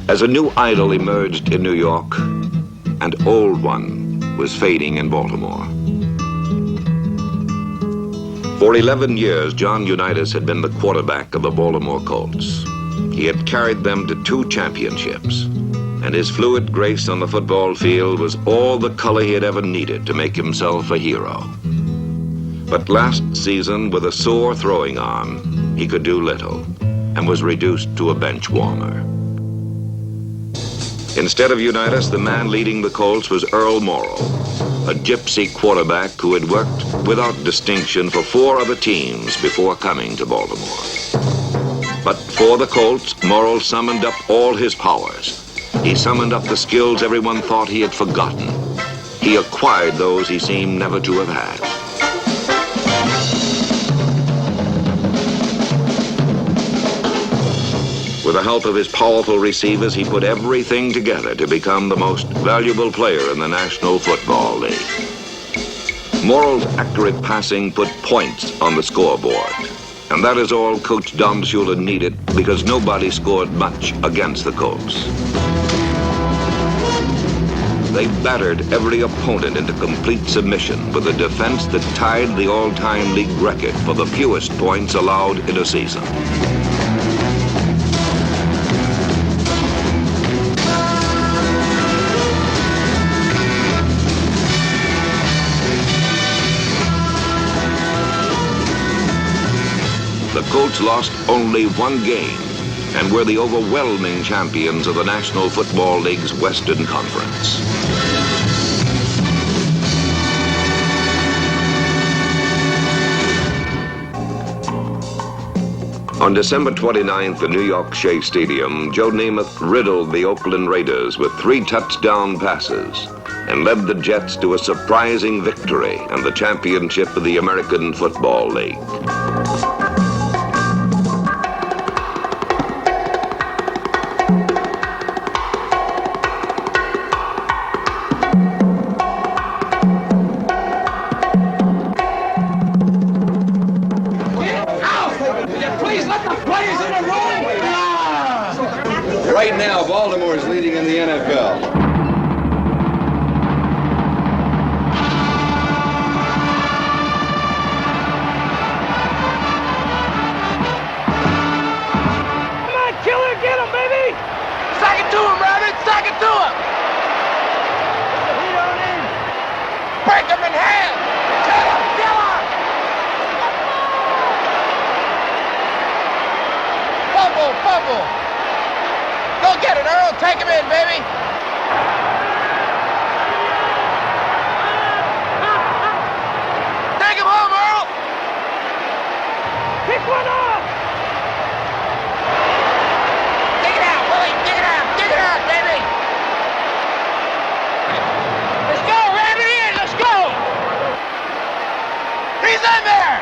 As a new idol emerged in New York, an old one was fading in Baltimore. For 11 years, John Unitas had been the quarterback of the Baltimore Colts. He had carried them to 2 championships, and his fluid grace on the football field was all the color he had ever needed to make himself a hero. But last season, with a sore throwing arm, he could do little and was reduced to a bench warmer. Instead of Unitas, the man leading the Colts was Earl Morrall, a gypsy quarterback who had worked without distinction for 4 other teams before coming to Baltimore. But for the Colts, Morrall summoned up all his powers. He summoned up the skills everyone thought he had forgotten. He acquired those he seemed never to have had. With the help of his powerful receivers, he put everything together to become the most valuable player in the National Football League. Morrall's accurate passing put points on the scoreboard. And that is all Coach Don Shula needed, because nobody scored much against the Colts. They battered every opponent into complete submission with a defense that tied the all-time league record for the fewest points allowed in a season. The Colts lost only 1 game and were the overwhelming champions of the National Football League's Western Conference. On December 29th at New York Shea Stadium, Joe Namath riddled the Oakland Raiders with 3 touchdown passes and led the Jets to a surprising victory and the championship of the American Football League. Right now, Baltimore is leading in the NFL. Come on, killer, get him, baby! Sack it to him, Rabbit! Sack it to him! Heat on in! Break him in half! Kill him! Kill him! Fumble! Fumble! Go get it, Earl! Take him in, baby! Take him home, Earl! Pick one off! Dig it out, Willie! Dig it out! Dig it out, baby! Let's go, Rabbit! In! Let's go! He's in there!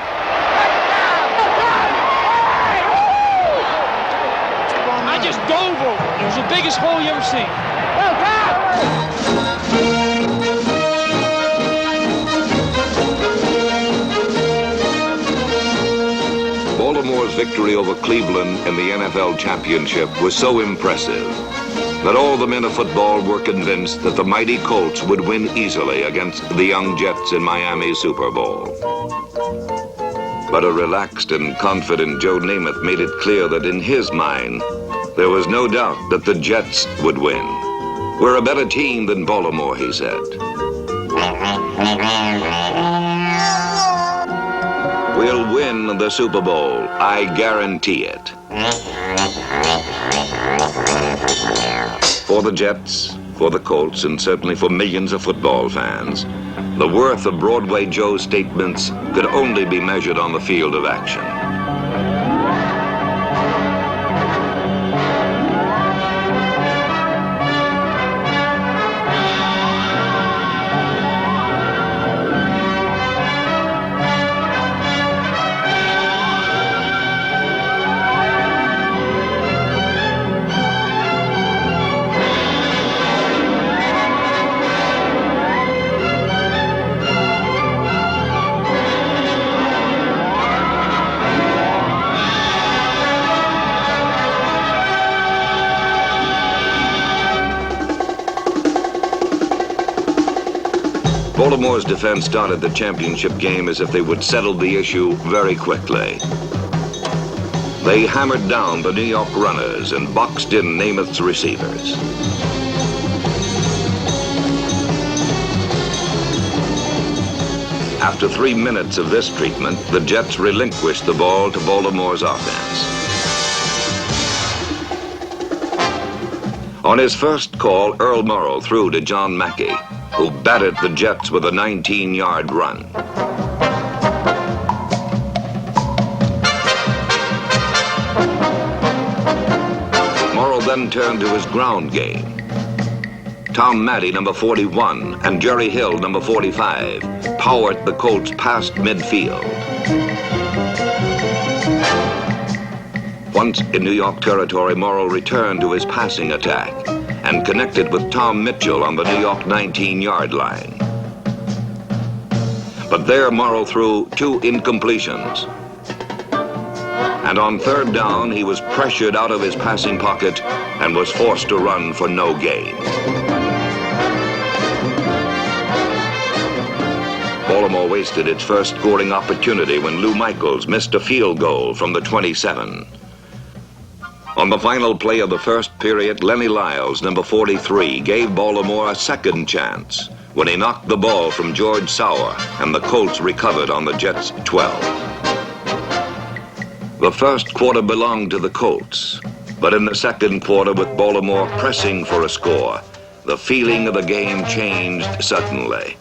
I just dove over. It was the biggest hole you ever seen. Baltimore's victory over Cleveland in the NFL championship was so impressive that all the men of football were convinced that the mighty Colts would win easily against the young Jets in Miami's Super Bowl. But a relaxed and confident Joe Namath made it clear that in his mind, there was no doubt that the Jets would win. We're a better team than Baltimore, he said. We'll win the Super Bowl. I guarantee it. For the Jets, for the Colts, and certainly for millions of football fans, the worth of Broadway Joe's statements could only be measured on the field of action. Baltimore's defense started the championship game as if they would settle the issue very quickly. They hammered down the New York runners and boxed in Namath's receivers. After 3 minutes of this treatment, the Jets relinquished the ball to Baltimore's offense. On his first call, Earl Morrall threw to John Mackey, who batted the Jets with a 19-yard run. Morrall then turned to his ground game. Tom Maddy, number 41, and Jerry Hill, number 45, powered the Colts past midfield. Once in New York territory, Morrall returned to his passing attack and connected with Tom Mitchell on the New York 19-yard line. But there Morrall threw 2 incompletions. And on third down, he was pressured out of his passing pocket and was forced to run for no gain. Baltimore wasted its first scoring opportunity when Lou Michaels missed a field goal from the 27. On the final play of the first period, Lenny Lyles, number 43, gave Baltimore a second chance when he knocked the ball from George Sauer, and the Colts recovered on the Jets' 12. The first quarter belonged to the Colts, but in the second quarter, with Baltimore pressing for a score, the feeling of the game changed suddenly.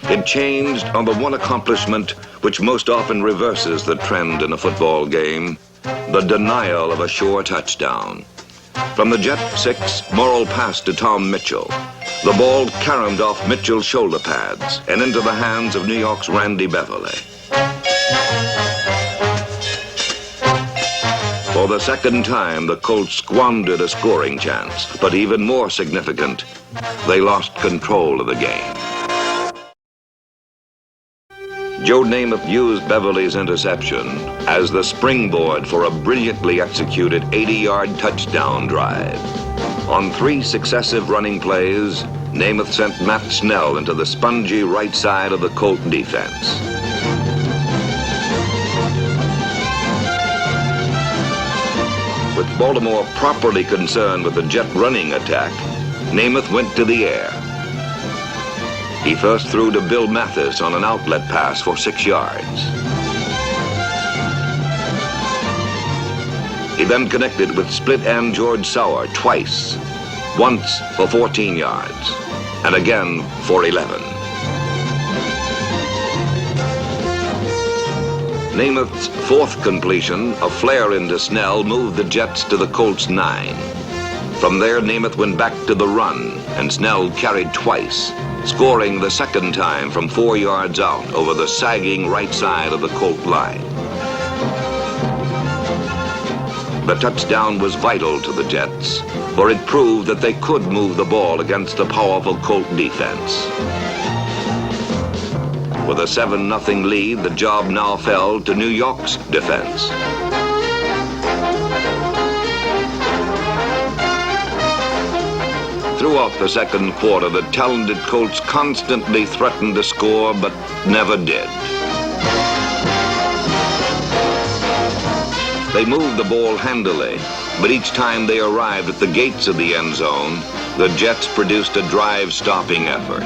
It changed on the one accomplishment which most often reverses the trend in a football game: the denial of a sure touchdown. From the Jet 6, Morrall passed to Tom Mitchell. The ball caromed off Mitchell's shoulder pads and into the hands of New York's Randy Beverly. For the second time, the Colts squandered a scoring chance, but even more significant, they lost control of the game. Joe Namath used Beverly's interception as the springboard for a brilliantly executed 80-yard touchdown drive. On 3 successive running plays, Namath sent Matt Snell into the spongy right side of the Colt defense. With Baltimore properly concerned with the Jet running attack, Namath went to the air. He first threw to Bill Mathis on an outlet pass for 6 yards. He then connected with split end George Sauer twice, once for 14 yards, and again for 11. Namath's 4th completion, a flare into Snell, moved the Jets to the Colts' 9. From there, Namath went back to the run, and Snell carried twice, scoring the second time from 4 yards out over the sagging right side of the Colt line. The touchdown was vital to the Jets, for it proved that they could move the ball against the powerful Colt defense. With a 7-0 lead, the job now fell to New York's defense. Throughout the second quarter, the talented Colts constantly threatened to score, but never did. They moved the ball handily, but each time they arrived at the gates of the end zone, the Jets produced a drive-stopping effort.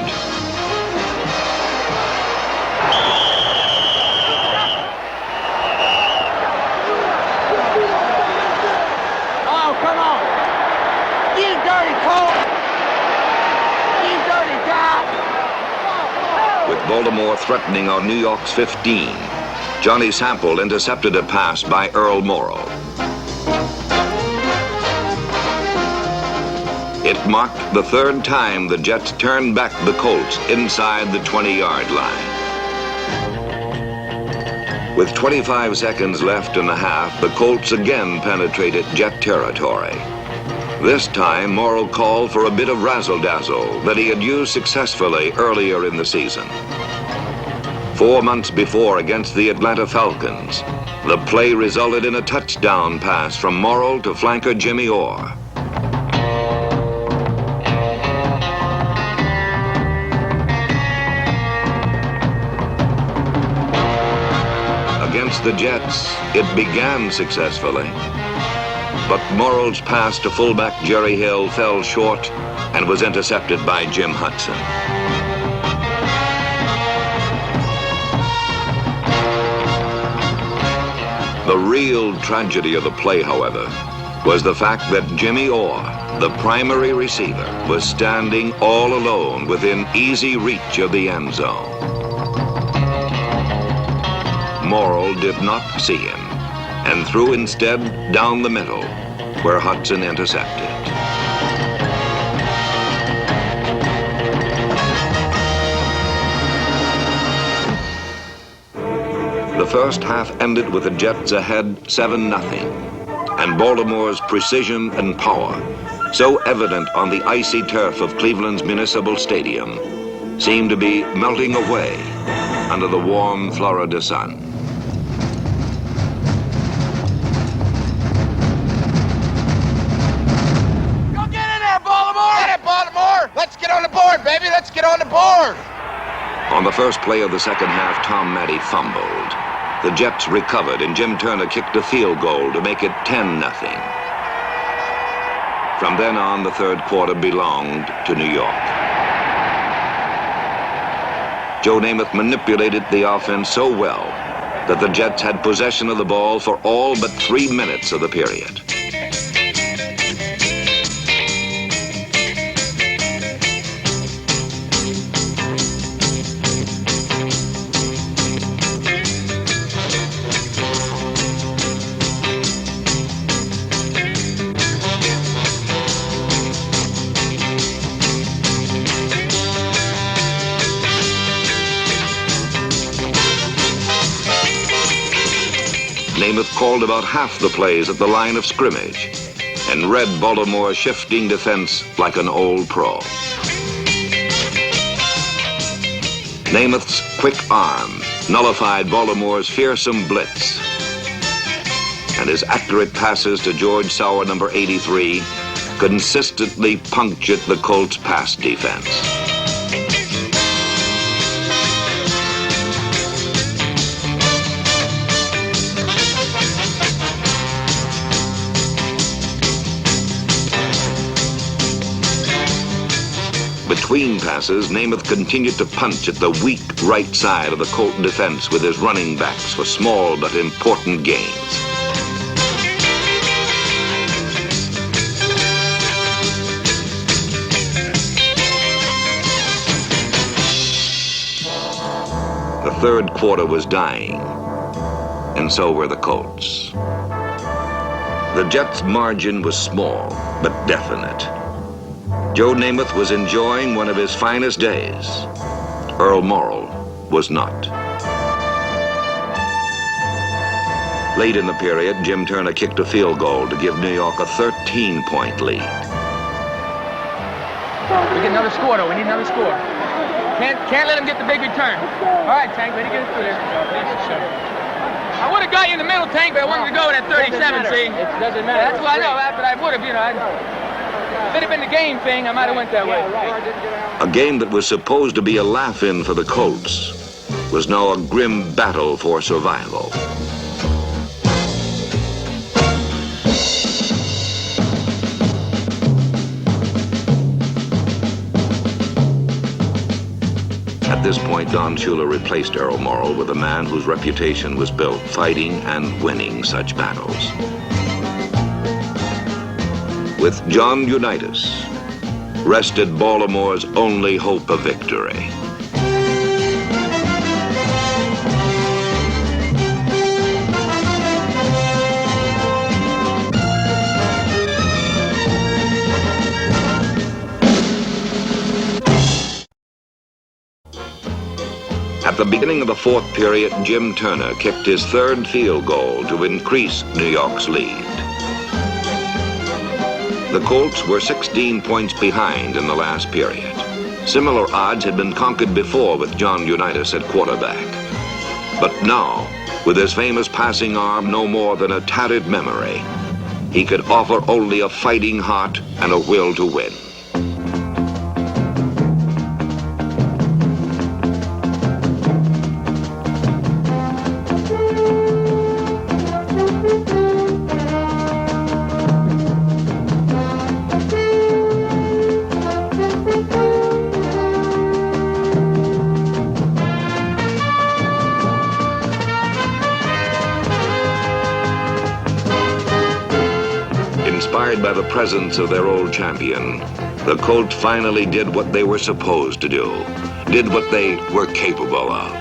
Oh, come on! You dirty Colt! You dirty guy! With Baltimore threatening on New York's 15, Johnny Sample intercepted a pass by Earl Morrall. It marked the 3rd time the Jets turned back the Colts inside the 20-yard line. With 25 seconds left in the half, the Colts again penetrated Jet territory. This time, Morrall called for a bit of razzle-dazzle that he had used successfully earlier in the season. 4 months before against the Atlanta Falcons, the play resulted in a touchdown pass from Morrall to flanker Jimmy Orr. Against the Jets, it began successfully. But Morrall's pass to fullback Jerry Hill fell short and was intercepted by Jim Hudson. The real tragedy of the play, however, was the fact that Jimmy Orr, the primary receiver, was standing all alone within easy reach of the end zone. Morrall did not see him and threw instead down the middle, where Hudson intercepted. The first half ended with the Jets ahead 7-0, and Baltimore's precision and power, so evident on the icy turf of Cleveland's Municipal Stadium, seemed to be melting away under the warm Florida sun. Go get in there, Baltimore! Get it, Baltimore! Let's get on the board, baby! Let's get on the board! On the first play of the second half, Tom Matte fumbled. The Jets recovered, and Jim Turner kicked a field goal to make it 10-0. From then on, the third quarter belonged to New York. Joe Namath manipulated the offense so well that the Jets had possession of the ball for all but 3 minutes of the period. Namath called about half the plays at the line of scrimmage and read Baltimore's shifting defense like an old pro. Namath's quick arm nullified Baltimore's fearsome blitz, and his accurate passes to George Sauer, number 83, consistently punctured the Colts' pass defense. Between passes, Namath continued to punch at the weak right side of the Colt defense with his running backs for small but important gains. The third quarter was dying, and so were the Colts. The Jets' margin was small, but definite. Joe Namath was enjoying one of his finest days. Earl Morrall was not. Late in the period, Jim Turner kicked a field goal to give New York a 13-point lead. We get another score, though. We need another score. Can't let him get the big return. All right, Tank, ready to get us through there. I would have got you in the middle, Tank, but I wanted to go with that 37, see? It doesn't matter. Yeah, that's what I know, but I would have, you know. If it had been the game thing, I might have went that way. A game that was supposed to be a laugh-in for the Colts was now a grim battle for survival. At this point, Don Shula replaced Earl Morrall with a man whose reputation was built fighting and winning such battles. With John Unitas, rested Baltimore's only hope of victory. At the beginning of the fourth period, Jim Turner kicked his third field goal to increase New York's lead. The Colts were 16 points behind in the last period. Similar odds had been conquered before with John Unitas at quarterback. But now, with his famous passing arm no more than a tattered memory, he could offer only a fighting heart and a will to win. presence of their old champion, the Colts finally did what they were supposed to do, did what they were capable of.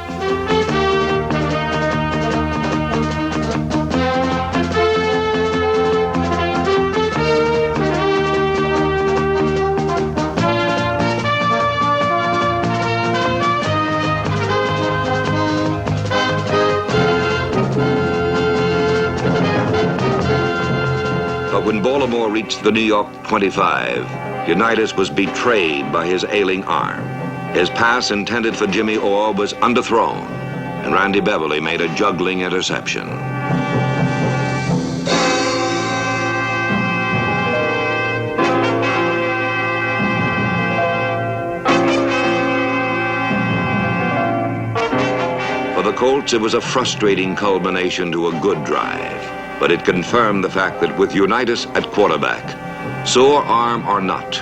But when Baltimore reached the New York 25, Unitas was betrayed by his ailing arm. His pass intended for Jimmy Orr was underthrown, and Randy Beverly made a juggling interception. For the Colts, it was a frustrating culmination to a good drive. But it confirmed the fact that with Unitas at quarterback, sore arm or not,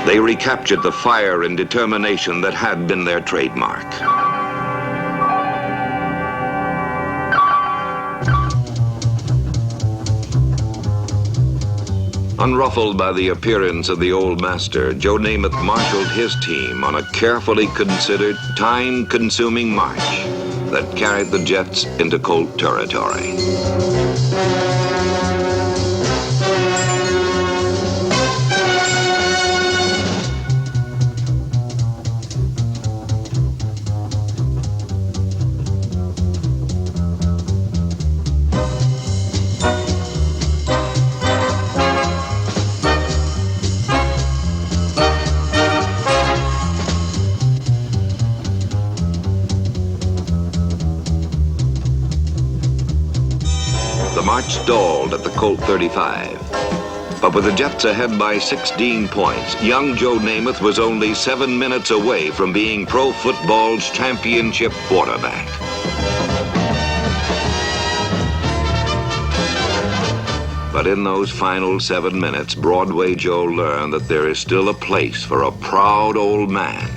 they recaptured the fire and determination that had been their trademark. Unruffled by the appearance of the old master, Joe Namath marshaled his team on a carefully considered, time-consuming march that carried the Jets into Colt territory. The march stalled at the Colt 35. But with the Jets ahead by 16 points, young Joe Namath was only 7 minutes away from being pro football's championship quarterback. But in those final 7 minutes, Broadway Joe learned that there is still a place for a proud old man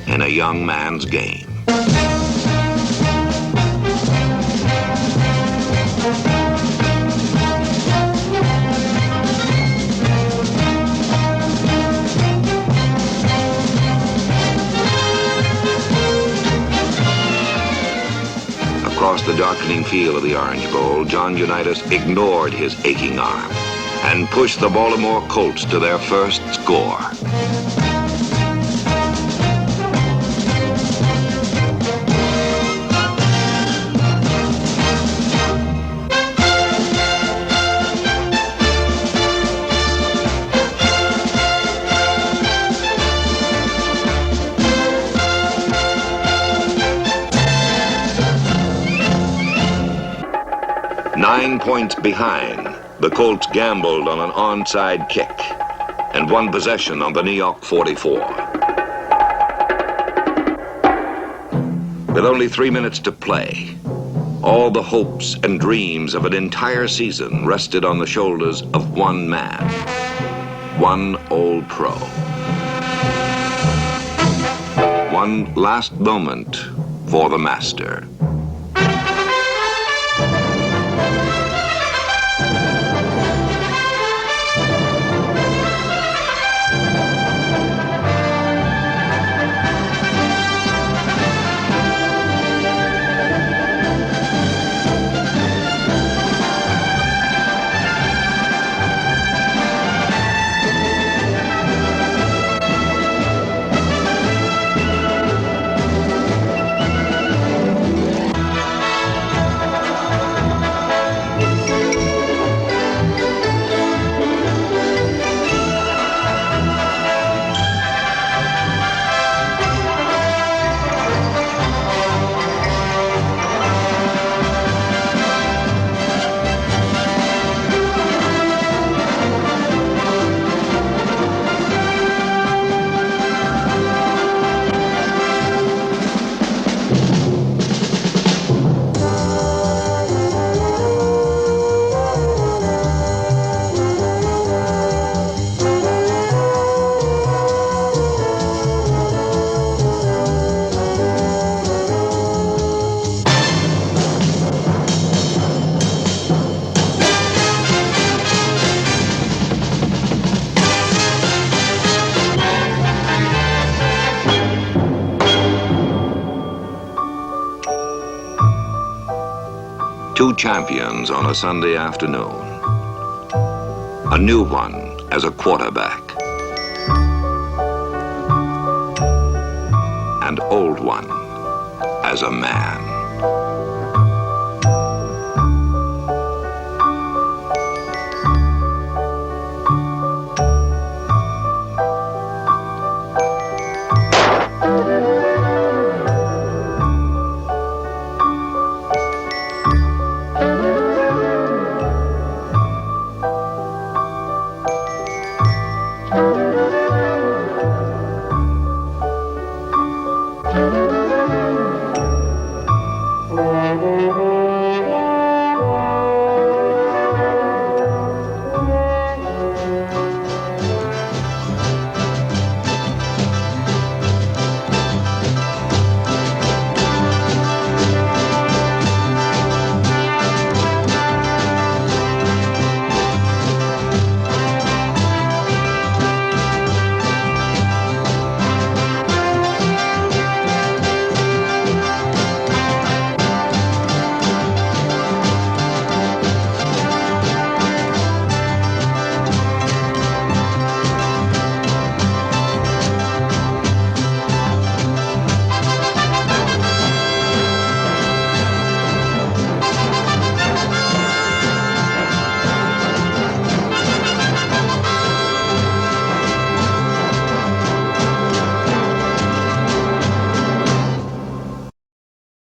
in a young man's game. Across the darkening field of the Orange Bowl, John Unitas ignored his aching arm and pushed the Baltimore Colts to their first score. Nine points behind, the Colts gambled on an onside kick and won possession on the New York 44. With only 3 minutes to play, all the hopes and dreams of an entire season rested on the shoulders of one man, one old pro. One last moment for the master. champions on a Sunday afternoon. A new one as a quarterback. An old one as a man.